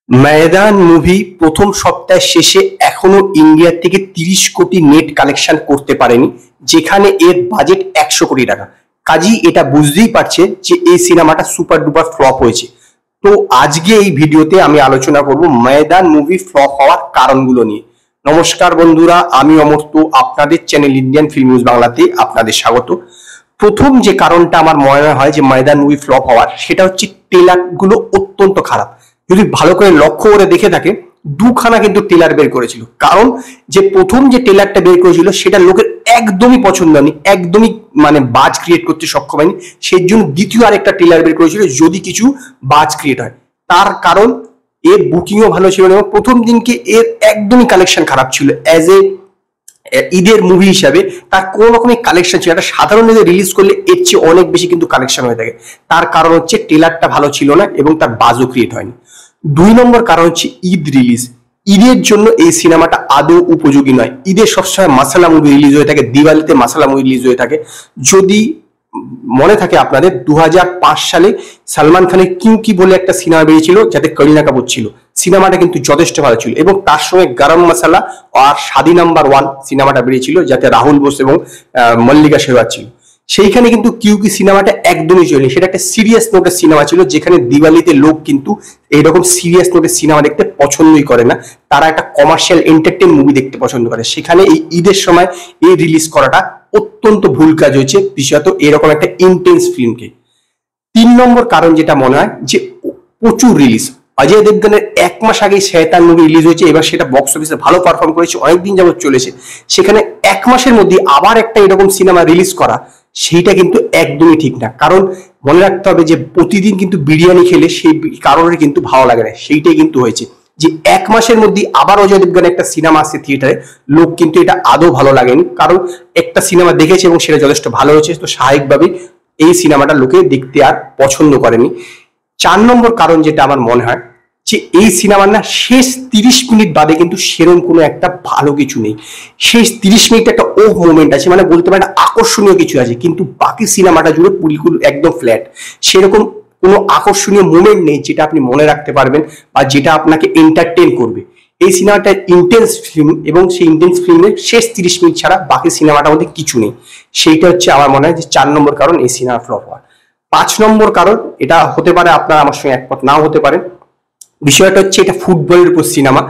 ময়দান movie প্রথম সপ্তাহের শেষে এখনো ইন্ডিয়া থেকে 30 কোটি নেট কালেকশন করতে পারেনি, যেখানে এর বাজেট 100 কোটি টাকা। কাজেই এটা বুঝতেই পারছে যে এই সিনেমাটা সুপার ডুপার ফ্লপ হয়েছে। তো আজকে এই ভিডিওতে আমি আলোচনা করব ময়দান মুভি ফ্লপ হওয়ার কারণগুলো নিয়ে। নমস্কার বন্ধুরা, আমি অমর্ত্য, আপনাদের চ্যানেল ইন্ডিয়ান ফিল্ম নিউজ বাংলাতে আপনাদের স্বাগত। প্রথম যে কারণটা আমার মনে হয় যে ময়দান মুভি ফ্লপ হওয়ার, সেটা হচ্ছে ট্রেলার গুলো অত্যন্ত খারাপ। যদি ভালো করে লক্ষ্য করে দেখে থাকে, দুখানা কিন্তু ট্রেলার বের করেছিল। কারণ যে প্রথম যে ট্রেলারটা বের করেছিল সেটা লোকের একদমই পছন্দ হয়নি, একদমই বাজ ক্রিয়েট করতে সক্ষম হয়নি। সেই জন্য দ্বিতীয় আরেকটা ট্রেলার বের করেছিল যদি কিছু বাজ ক্রিয়েট হয়। তার কারণ এর বুকিংও ভালো ছিল না এবং প্রথম দিনকে এর একদমই কালেকশন খারাপ ছিল। অ্যাজ এ ঈদের মুভি হিসাবে তার কোন রকমের কালেকশন ছিল, একটা সাধারণ রিলিজ করলে এর চেয়ে অনেক বেশি কিন্তু কালেকশন হয়ে থাকে। তার কারণ হচ্ছে ট্রেলারটা ভালো ছিল না এবং তার বাজও ক্রিয়েট হয়নি। 2 নম্বর কারণ হচ্ছে ঈদ রিলিজ। ঈদের জন্য এই সিনেমাটা আদৌ উপযোগী নয়। ঈদের সবসময় মাসালা মুভি রিলিজ হয়ে থাকে, দিওয়ালিতে মাসালা মুভি রিলিজ হয়ে থাকে। যদি মনে থাকে আপনাদের 2005 সালে সালমান খানের কিউকি বলে একটা সিনেমা বেরিয়েছিল, যাতে করিনা কাপুর ছিল। সিনেমাটা কিন্তু যথেষ্ট ভালো ছিল এবং তার সঙ্গে গরম মশলা আর শাদি নাম্বার 1 সিনেমাটা বেরিয়েছিল, যাতে রাহুল বোস এবং মল্লিকা শেরওয়াত ছিল। সেইখানে কিন্তু কিউকি সিনেমাটা একদমই চলেনি। সেটা একটা সিরিয়াস নোটের সিনেমা ছিল, যেখানে দিওয়ালিতে লোক কিন্তু এইরকম সিরিয়াস নোটের সিনেমা দেখতে পছন্দই করে না। তারা একটা কমার্শিয়াল এন্টারটেইন মুভি দেখতে পছন্দ করে। সেখানে এই ঈদের সময় এই রিলিজ করাটা অত্যন্ত ভুল কাজ হয়েছে, বিশেষত এরকম একটা ইন্টেন্স ফিল্মকে। 3 নম্বর কারণ যেটা মনে হয় যে প্রচুর রিলিজ। অজয় দেবগনের 1 মাস আগে শয়তান মুভি রিলিজ হয়েছে, এবার সেটা বক্স অফিসে ভালো পারফর্ম করেছে, অনেকদিন যাবত চলেছে। সেখানে 1 মাসের মধ্যে আবার একটা এরকম সিনেমা রিলিজ করা, সেইটা কিন্তু একদমই ঠিক না। কারণ মনে রাখতে হবে যে প্রতিদিন কিন্তু বিরিয়ানি খেলে সেই কারণে কিন্তু ভালো লাগে না। সেইটাই কিন্তু হয়েছে যে 1 মাসের মধ্যে আবার অজয় দেবগনের একটা সিনেমা আসছে থিয়েটারে, লোক কিন্তু এটা আদৌ ভালো লাগেনি। কারণ একটা সিনেমা দেখেছে এবং সেটা যথেষ্ট ভালো হয়েছে, তো স্বাভাবিকভাবেই এই সিনেমাটা লোকে দেখতে আর পছন্দ করেনি। 4 নম্বর কারণ যেটা আমার মনে হয় যে এই সিনেমার না শেষ 30 মিনিট বাদে কিন্তু সেরকম কোনো একটা ভালো কিছু নেই। শেষ 30 মিনিট একটা মোমেন্ট আছে, মানে বলতে পারেন আকর্ষণীয় কিছু আছে, কিন্তু বাকি সিনেমাটা জুড়ে পুরোপুরি একদম ফ্ল্যাট। সেরকম কোনো আকর্ষণীয় মোমেন্ট নেই যেটা আপনি মনে রাখতে পারবেন বা যেটা আপনাকে এন্টারটেইন করবে। এই সিনেমাটা ইন্টেন্স ফিল্ম এবং সেই ইন্টেন্স ফিল্মের শেষ 30 মিনিট ছাড়া বাকি সিনেমাটার মধ্যে কিছু নেই। সেইটা হচ্ছে আমার মনে হয় যে 4 নম্বর কারণ এই সিনেমা ফ্লপ হওয়ার। 5 নম্বর কারণ, এটা হতে পারে আপনারা আমার সঙ্গে একমত নাও হতে পারেন, বিষয়টা হচ্ছে এটা ফুটবলের উপর সিনেমা।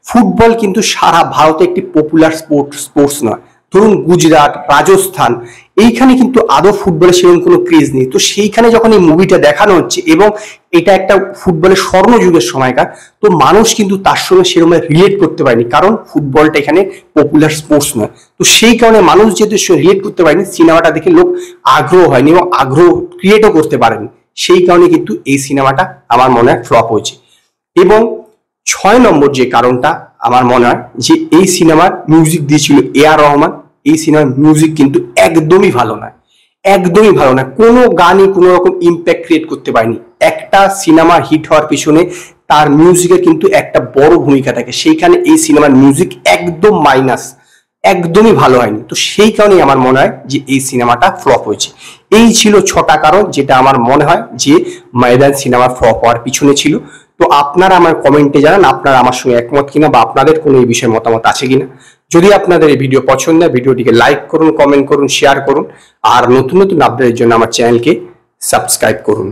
ফুটবল কিন্তু সারা ভারতে একটি পপুলার স্পোর্টস নয়। ধরুন গুজরাট, রাজস্থান, এইখানে কিন্তু আদৌ ফুটবলের সেরকম কোনো ক্রেজ নেই। তো সেইখানে যখন এই মুভিটা দেখানো হচ্ছে এবং এটা একটা ফুটবলের স্বর্ণযুগের সময়কার, তো মানুষ কিন্তু তার সঙ্গে সেরকম রিলেট করতে পারেনি, কারণ ফুটবলটা এখানে পপুলার স্পোর্টস নয়। তো সেই কারণে মানুষ যেহেতু রিলেট করতে পারেনি, সিনেমাটা দেখে লোক আগ্রহ হয়নি এবং আগ্রহ ক্রিয়েটও করতে পারেনি। সেই কারণে কিন্তু এই সিনেমাটা আমার মনে হয় ফ্লপ হয়েছে। এবং 6 নম্বর যে কারণটা আমার মনে হয় যে এই সিনেমার মিউজিক দিয়েছিল A.R. রহমান। এই সিনেমার মিউজিক কিন্তু একদমই ভালো নয়, একদমই ভালো না। কোনো গানই কোনো রকম ইম্প্যাক্ট ক্রিয়েট করতে পারেনি। একটা সিনেমা হিট হওয়ার পিছনে তার মিউজিকের কিন্তু একটা বড় ভূমিকা থাকে। সেইখানে এই সিনেমার মিউজিক একদম মাইনাস, একদমই ভালো হয়নি। তো সেই কারণেই আমার মনে হয় যে এই সিনেমাটা ফ্লপ হয়েছে। এই ছিল 6টা কারণ যেটা আমার মনে হয় যে ময়দান সিনেমা ফ্লপ হওয়ার পিছনে ছিল। তো আপনারা আমার কমেন্টে জানান আপনারা আমার সঙ্গে একমত কিনা বা আপনাদের কোনো এই বিষয়ে মতামত আছে কিনা। যদি আপনাদের এই ভিডিও পছন্দ হয়, ভিডিওটিকে লাইক করুন, কমেন্ট করুন, শেয়ার করুন, আর নতুন নতুন আপডেটের জন্য আমার চ্যানেলকে সাবস্ক্রাইব করুন।